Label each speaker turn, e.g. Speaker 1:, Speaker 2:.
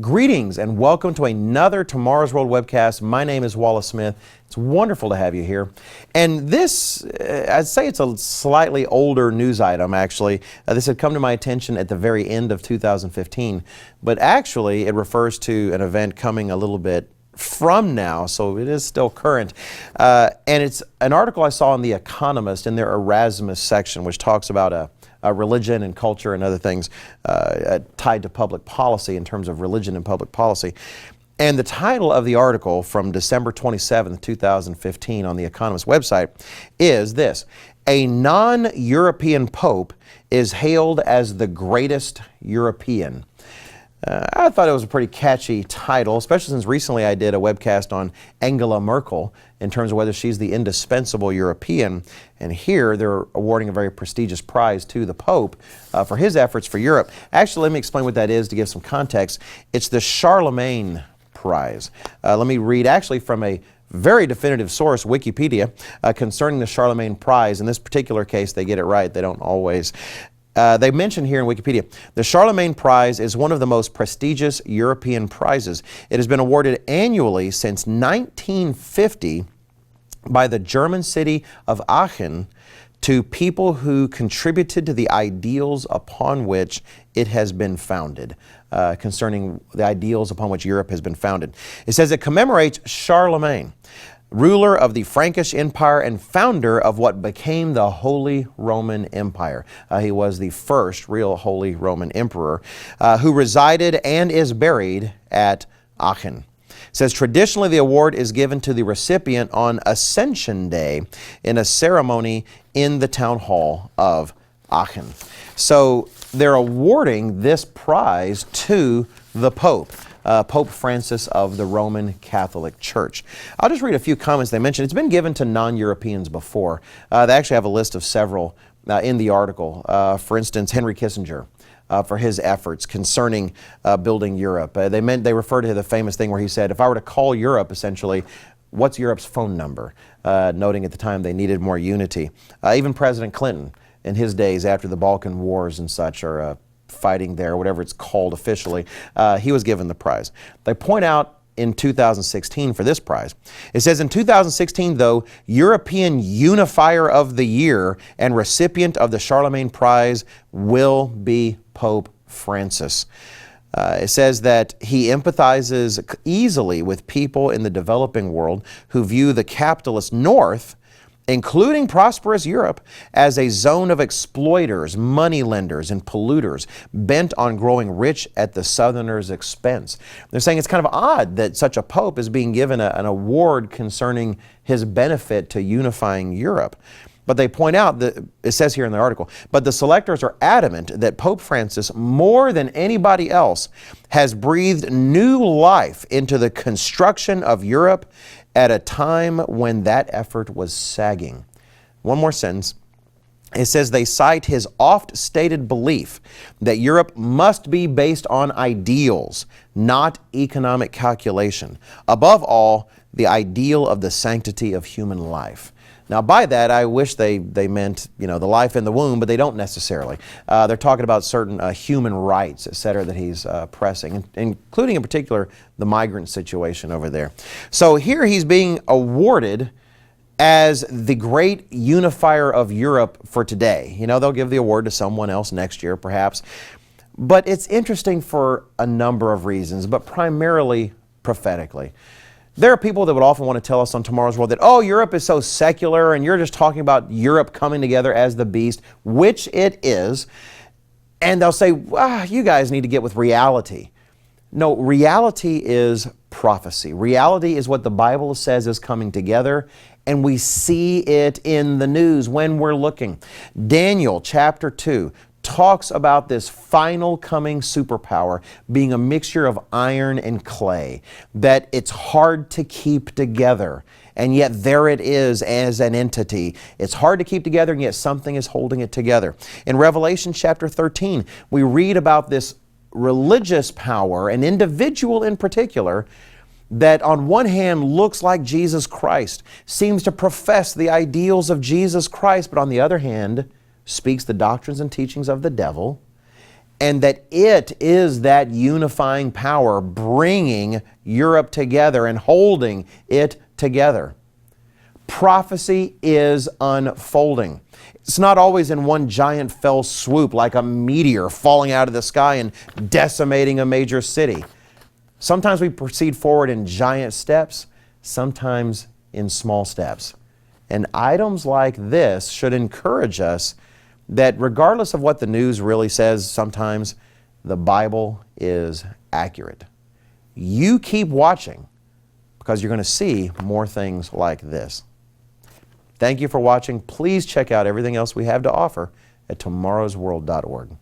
Speaker 1: Greetings and welcome to another Tomorrow's World webcast. My name is Wallace Smith. It's wonderful to have you here. And this, I'd say it's a slightly older news item actually. This had come to my attention at the very end of 2015, but actually it refers to an event coming a little bit from now, so it is still current. And it's an article I saw in The Economist in their Erasmus section, which talks about religion and culture and other things tied to public policy in terms of religion and public policy. And the title of the article from December 27, 2015 on the Economist website is this: "A non-European Pope is hailed as the greatest European." I thought it was a pretty catchy title, especially since recently I did a webcast on Angela Merkel in terms of whether she's the indispensable European. And here they're awarding a very prestigious prize to the Pope for his efforts for Europe. Actually, let me explain what that is to give some context. It's the Charlemagne Prize. Let me read actually from a very definitive source, Wikipedia, concerning the Charlemagne Prize. In this particular case, they get it right. They don't always. They mention here in Wikipedia, the Charlemagne Prize is one of the most prestigious European prizes. It has been awarded annually since 1950 by the German city of Aachen to people who contributed to the ideals upon which it has been founded, concerning the ideals upon which Europe has been founded. It says it commemorates Charlemagne, ruler of the Frankish Empire and founder of what became the Holy Roman Empire. He was the first real Holy Roman Emperor who resided and is buried at Aachen. It says traditionally the award is given to the recipient on Ascension Day in a ceremony in the town hall of Aachen. So they're awarding this prize to the Pope. Pope Francis of the Roman Catholic Church. I'll just read a few comments they mentioned. It's been given to non-Europeans before. They actually have a list of several in the article. For instance, Henry Kissinger for his efforts concerning building Europe. They refer to the famous thing where he said, if I were to call Europe, essentially, what's Europe's phone number? Noting at the time they needed more unity. Even President Clinton in his days after the Balkan Wars and such are fighting there, whatever it's called officially, he was given the prize. They point out in 2016 for this prize. It says, in 2016, though, European Unifier of the Year and recipient of the Charlemagne Prize will be Pope Francis. It says that he empathizes easily with people in the developing world who view the capitalist North, including prosperous Europe, as a zone of exploiters, moneylenders, and polluters bent on growing rich at the Southerners' expense. They're saying it's kind of odd that such a pope is being given an award concerning his benefit to unifying Europe. But they point out that, it says here in the article, but the selectors are adamant that Pope Francis, more than anybody else, has breathed new life into the construction of Europe at a time when that effort was sagging. One more sentence. It says they cite his oft-stated belief that Europe must be based on ideals, not economic calculation. Above all, the ideal of the sanctity of human life. Now, by that, I wish they meant, the life in the womb, but they don't necessarily. They're talking about certain human rights, et cetera, that he's pressing, including in particular the migrant situation over there. So here he's being awarded as the great unifier of Europe for today. They'll give the award to someone else next year, perhaps. But it's interesting for a number of reasons, but primarily prophetically. There are people that would often want to tell us on Tomorrow's World that, oh, Europe is so secular and you're just talking about Europe coming together as the beast, which it is. And they'll say, you guys need to get with reality. No, reality is prophecy. Reality is what the Bible says is coming together, and we see it in the news when we're looking. Daniel chapter 2 talks about this final coming superpower being a mixture of iron and clay, that it's hard to keep together, and yet there it is as an entity. It's hard to keep together, and yet something is holding it together. In Revelation chapter 13, we read about this religious power, an individual in particular, that on one hand looks like Jesus Christ, seems to profess the ideals of Jesus Christ, but on the other hand speaks the doctrines and teachings of the devil, and that it is that unifying power bringing Europe together and holding it together. Prophecy is unfolding. It's not always in one giant fell swoop like a meteor falling out of the sky and decimating a major city. Sometimes we proceed forward in giant steps, sometimes in small steps. And items like this should encourage us that regardless of what the news really says, sometimes the Bible is accurate. You keep watching because you're going to see more things like this. Thank you for watching. Please check out everything else we have to offer at tomorrowsworld.org.